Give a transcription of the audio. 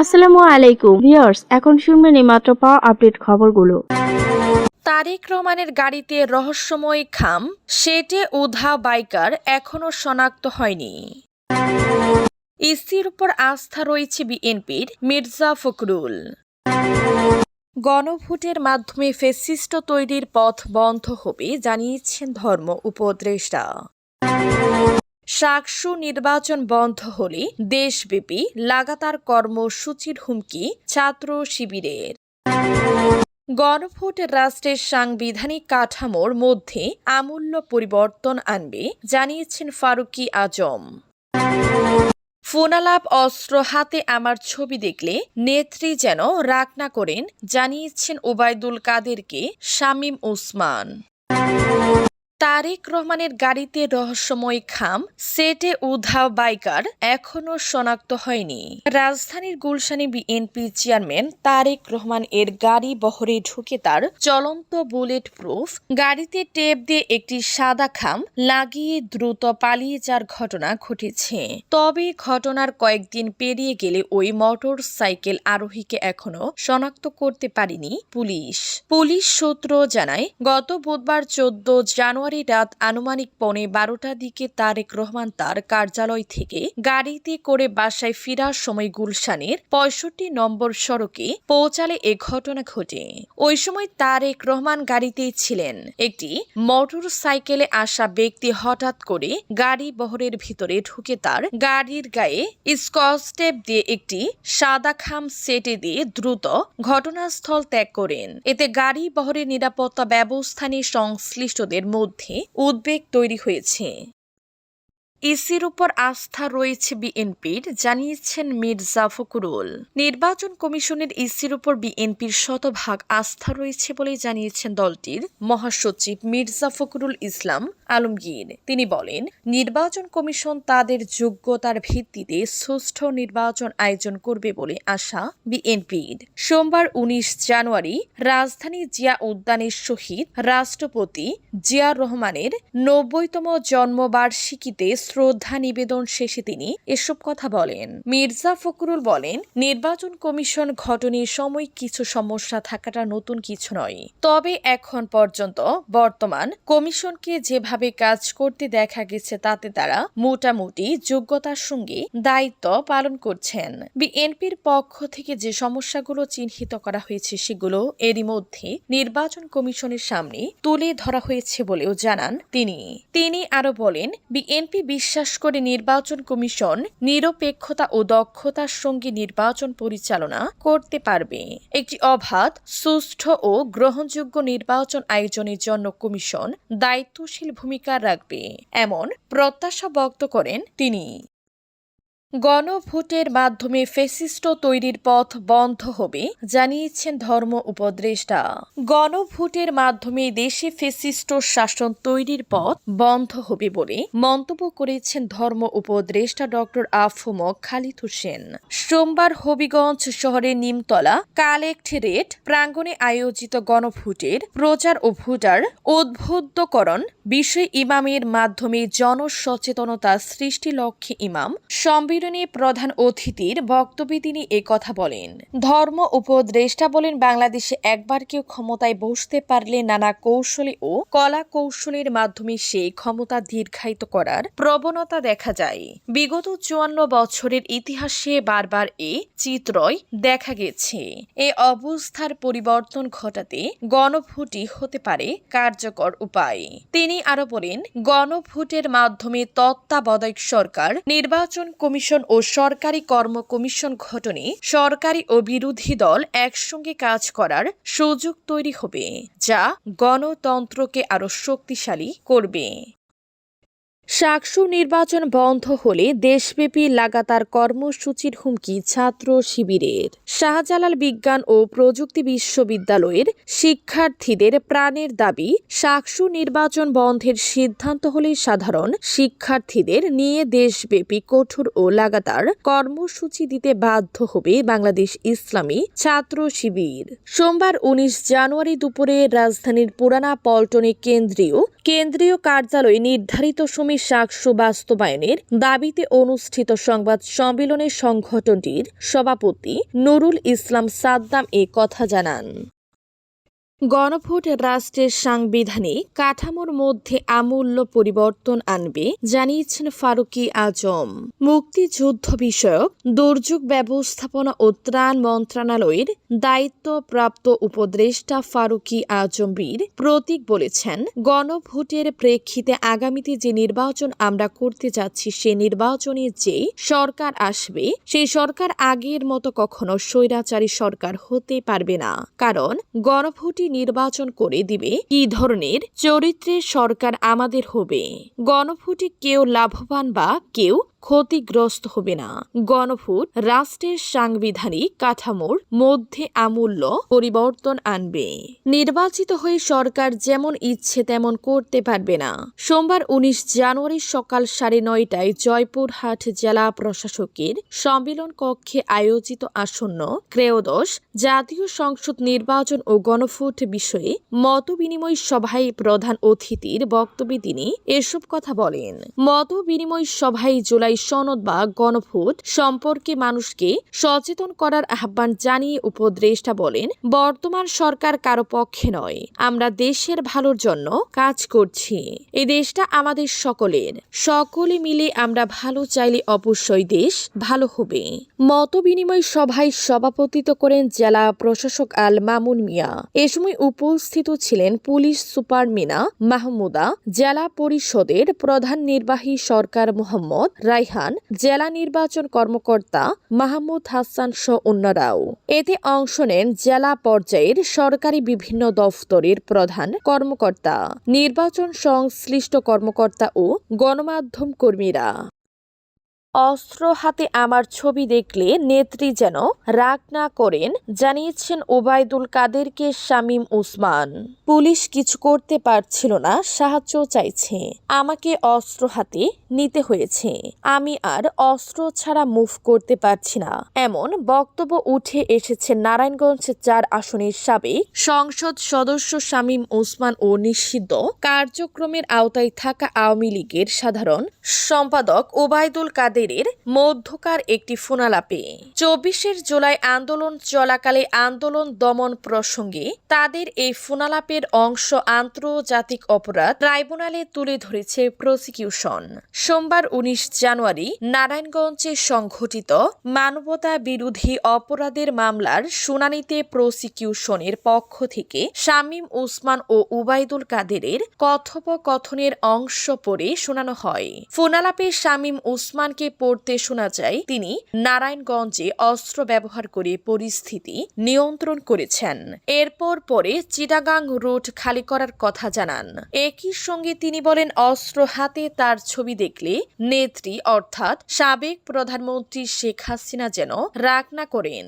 আসসালামু আলাইকুম ভিউয়ার্স, এখন শুনবেন এইমাত্র পাওয়া আপডেট খবরগুলো। তারেক রহমানের গাড়িতে রহস্যময় খাম, সেটে উধাও বাইকার এখনও শনাক্ত হয়নি। ইসির উপর আস্থা রয়েছে বিএনপির, মির্জা ফখরুল। গণভোটের মাধ্যমে ফ্যাসিস্ট তৈরির পথ বন্ধ হবে জানিয়েছেন ধর্ম উপদেষ্টা। সাকসু নির্বাচন বন্ধ হলে দেশব্যাপী লাগাতার কর্মসূচির হুমকি ছাত্র শিবিরের। গণভোট রাষ্ট্রের সাংবিধানিক কাঠামোর মধ্যে আমূল্য পরিবর্তন আনবে জানিয়েছেন ফারুকী আজম। ফোনালাপ অস্ত্র হাতে আমার ছবি দেখলে নেত্রী যেন রাগ না করেন জানিয়েছেন ওবায়দুল কাদেরকে শামীম ওসমান। তারেক রহমানের গাড়িতে রহস্যময় খাম, সেটে উধাও বাইকার এখনও শনাক্ত হয়নি। রাজধানীর গুলশানে বিএনপি চেয়ারম্যান তারেক রহমান এর গাড়ি বহরে ঢুকে তার চলন্ত বুলেট প্রুফ গাড়িতে টেপ দিয়ে একটি সাদা খাম লাগিয়ে দ্রুত পালিয়ে যাওয়ার ঘটনা ঘটেছে। তবে ঘটনার কয়েকদিন পেরিয়ে গেলে ওই মোটর সাইকেল আরোহীকে এখনও শনাক্ত করতে পারেনি পুলিশ। পুলিশ সূত্র জানায়, গত বুধবার 14 জানুয়ারি রাত আনুমানিক 12:15টার দিকে তারেক রহমান তার কার্যালয় থেকে গাড়িতে করে বাসায় ফেরার সময় গুলশানের 65 নম্বর সড়কে পৌঁছালে এ ঘটনা ঘটে। ওই সময় তারেক রহমান গাড়িতেই ছিলেন। একটি মোটর সাইকেলে আসা ব্যক্তি হঠাৎ করে গাড়ি বহরের ভিতরে ঢুকে তার গাড়ির গায়ে স্কচ টেপ দিয়ে একটি সাদা খাম সেটে দিয়ে দ্রুত ঘটনাস্থল ত্যাগ করেন। এতে গাড়ি বহরের নিরাপত্তা ব্যবস্থা নিয়ে সংশ্লিষ্টদের মধ্যে উদ্বেগ তৈরি হয়েছে। ইসির উপর আস্থা রয়েছে বিএনপির, জানিয়েছেন মির্জা ফখরুল। নির্বাচন কমিশনের ইসির উপর বিএনপির শতভাগ আস্থা রয়েছে বলে জানিয়েছেন দলটির মহাসচিব মির্জা ফখরুল ইসলাম আলমগীর। তিনি বলেন, নির্বাচন কমিশন তাদের যোগ্যতার ভিত্তিতে সুষ্ঠু নির্বাচন আয়োজন করবে বলে আশা বিএনপির। সোমবার 19 জানুয়ারি রাজধানী জিয়া উদ্যানের শহীদ রাষ্ট্রপতি জিয়াউর রহমানের 90তম জন্মবার্ষিকীতে শ্রদ্ধা নিবেদন শেষে তিনি এসব কথা বলেন। মির্জা ফখরুল বলেন, নির্বাচন কমিশন গঠনের সময় কিছু সমস্যা থাকাটা নতুন কিছু নয়। তবে এখন পর্যন্ত বর্তমান কমিশনকে যেভাবে কাজ করতে দেখা গেছে তাতে তারা মোটামুটি যোগ্যতার সঙ্গে দায়িত্ব পালন করছেন। বিএনপির পক্ষ থেকে যে সমস্যাগুলো চিহ্নিত করা হয়েছে সেগুলো এরই মধ্যে নির্বাচন কমিশনের সামনে তুলে ধরা হয়েছে বলেও জানান তিনি আরো বলেন, বিএনপি বিশ্বাস করে নির্বাচন কমিশন নিরপেক্ষতা ও দক্ষতার সঙ্গে নির্বাচন পরিচালনা করতে পারবে। একটি অবাধ, সুষ্ঠু ও গ্রহণযোগ্য নির্বাচন আয়োজনের জন্য কমিশন দায়িত্বশীল ভূমিকা রাখবে, এমন প্রত্যাশা ব্যক্ত করেন তিনি। গণভোটের মাধ্যমে ফ্যাসিস্ট তৈরির পথ বন্ধ হবে জানিয়েছেন ধর্ম উপদেষ্টা। গণভোটের মাধ্যমে দেশে ফ্যাসিস্ট শাসন তৈরির পথ বন্ধ হবে বলে মন্তব্য করেছেন ধর্ম উপদেষ্টা ডক্টর আফম খালিদ হোসেন। সোমবার হবিগঞ্জ শহরের নিমতলা কালেক্টরেট প্রাঙ্গণে আয়োজিত গণভোটের প্রচার ও ভোটার উদ্বুদ্ধকরণ বিষয় ইমামের মাধ্যমে জনসচেতনতা সৃষ্টি লক্ষ্যে ইমাম সম্মিলনী প্রধান অতিথির বক্তব্যে তিনি কথা বলেন। ধর্ম উপদেষ্টা বলেন, বাংলাদেশে একবার কেউ ক্ষমতায় বসতে পারলে নানা কৌশলী ও কলা কৌশলের মাধ্যমে সেই ক্ষমতা দীর্ঘায়িত করার প্রবণতা দেখা যায়। বিগত 54 বছরের ইতিহাসে বারবার এ চিত্রই দেখা গেছে। এ অবস্থার পরিবর্তন ঘটাতে গণভোটই হতে পারে কার্যকর উপায়। তিনি আরো বলেন, গণভোটের মাধ্যমে তত্ত্বাবধায়ক সরকার, নির্বাচন কমিশন ও সরকারি কর্ম কমিশন গঠনে সরকারি ও বিরোধী দল একসঙ্গে কাজ করার সুযোগ তৈরি হবে, যা গণতন্ত্রকে আরো শক্তিশালী করবে। সাকসু নির্বাচন বন্ধ হলে দেশব্যাপী লাগাতার কর্মসূচির হুমকি ছাত্র শিবিরের। শাহজালাল বিজ্ঞান ও প্রযুক্তি বিশ্ববিদ্যালয়ের শিক্ষার্থীদের প্রাণের দাবি, সাকসু নির্বাচন বন্ধের সিদ্ধান্ত হলে সাধারণ শিক্ষার্থীদের নিয়ে দেশব্যাপী কঠোর ও লাগাতার কর্মসূচি দিতে বাধ্য হবে বাংলাদেশ ইসলামী ছাত্র শিবির। সোমবার 19 জানুয়ারি দুপুরে রাজধানীর পুরানা পল্টনে কেন্দ্রীয় কার্যালয়ে নির্ধারিত সময় ইসলামী সাক্ষ্য বাস্তবায়নের দাবিতে অনুষ্ঠিত সংবাদ সম্মেলনে সংগঠনটির সভাপতি নুরুল ইসলাম সাদ্দাম এ কথা জানান। গণভোট রাষ্ট্রের সাংবিধানিক কাঠামোর মধ্যে আমূল্য পরিবর্তন আনবে জানিয়েছেন ফারুকী আজম। মুক্তিযুদ্ধ বিষয়ক দুর্যোগ ব্যবস্থাপনা ও ত্রাণ মন্ত্রণালয়ের দায়িত্বপ্রাপ্ত উপদেষ্টা ফারুকী আজম বীর প্রতীক বলেছেন, গণভোটের প্রেক্ষিতে আগামীতে যে নির্বাচন আমরা করতে যাচ্ছি সে নির্বাচনে যে সরকার আসবে সেই সরকার আগের মতো কখনো স্বৈরাচারী সরকার হতে পারবে না। কারণ গণভোটে নির্বাচন করে দিবে কি ধরনের চরিত্রের সরকার আমাদের হবে। গণভোটে কেউ লাভবান বা কেউ ক্ষতিগ্রস্ত হবে না। গণভোট রাষ্ট্রের সাংবিধানিক কাঠামোর মধ্যে আমূল্য পরিবর্তন আনবে। নির্বাচিত হয়ে সরকার যেমন ইচ্ছে তেমন করতে পারবে না। সোমবার 19 জানুয়ারি সকাল 9:30টায় জয়পুরহাট জেলা প্রশাসকের সম্মেলন কক্ষে আয়োজিত আসন্ন ত্রয়োদশ জাতীয় সংসদ নির্বাচন ও গণভোট বিষয়ে মতবিনিময় সভায় প্রধান অতিথির বক্তব্যে তিনি এসব কথা বলেন। মতবিনিময় সভায় জুলাই সনদ বা গণভোট সম্পর্কে মানুষকে সচেতন করার আহ্বান জানিয়ে উপদেষ্টা বলেন, বর্তমান সরকার কারো পক্ষে নয়, আমরা দেশের ভালোর জন্য কাজ করছি। এই দেশটা আমাদের সকলের, সকলে মিলে আমরা ভালো চাইলে অবশ্যই দেশ ভালো হবে। মতবিনিময় সভায় সভাপতিত্ব করেন জেলা প্রশাসক আল মামুন মিয়া। এ সময় উপস্থিত ছিলেন পুলিশ সুপার মিনা মাহমুদা, জেলা পরিষদের প্রধান নির্বাহী সরকার মোহাম্মদ রাইহান, জেলা নির্বাচন কর্মকর্তা মাহমুদ হাসান সহ অন্যরাও। এতে অংশ নেন জেলা পর্যায়ের সরকারি বিভিন্ন দফতরের প্রধান কর্মকর্তা, নির্বাচন সংশ্লিষ্ট কর্মকর্তা ও গণমাধ্যম কর্মীরা। অস্ত্র হাতে আমার ছবি দেখলে নেত্রী যেন রাগ না করেন জানিয়েছেন ওবায়দুল কাদেরকে শামীম ওসমান। পুলিশ কিছু করতে পারছিল না, সাহায্য চাইছে, আমাকে অস্ত্র হাতে নিতে হয়েছে, আমি আর অস্ত্র ছাড়া মুভ করতে পারছি না, এমন বক্তব্য উঠে এসেছে নারায়ণগঞ্জ 4 আসনের সাবেক সংসদ সদস্য শামীম ওসমান ও নিষিদ্ধ কার্যক্রমের আওতায় থাকা আওয়ামী লীগের সাধারণ সম্পাদক ওবায়দুল কাদের মধ্যকার একটি ফোনালাপে। 24 জুলাই আন্দোলন চলাকালে আন্দোলন দমন প্রসঙ্গে তাদের এই ফোনালাপের অংশ আন্তর্জাতিক অপরাধ ট্রাইব্যুনালে তুলে ধরেছে প্রসিকিউশন। সোমবার 19 জানুয়ারি নারায়ণগঞ্জে সংঘটিত মানবতা বিরোধী অপরাধের মামলার শুনানিতে প্রসিকিউশনের পক্ষ থেকে শামীম ওসমান ও ওবায়দুল কাদেরের কথোপকথনের অংশ পড়ে শোনানো হয়। ফোনালাপে শামীম ওসমানকে পড়তে শোনা যায় তিনি নারায়ণগঞ্জে অস্ত্র ব্যবহার করে পরিস্থিতি নিয়ন্ত্রণ করেছেন। এরপর পরে চিটাগাং রুট খালি করার কথা জানান। একই সঙ্গে তিনি বলেন, অস্ত্র হাতে তার ছবি দেখলে নেত্রী অর্থাৎ সাবেক প্রধানমন্ত্রী শেখ হাসিনা যেন রাগ না করেন।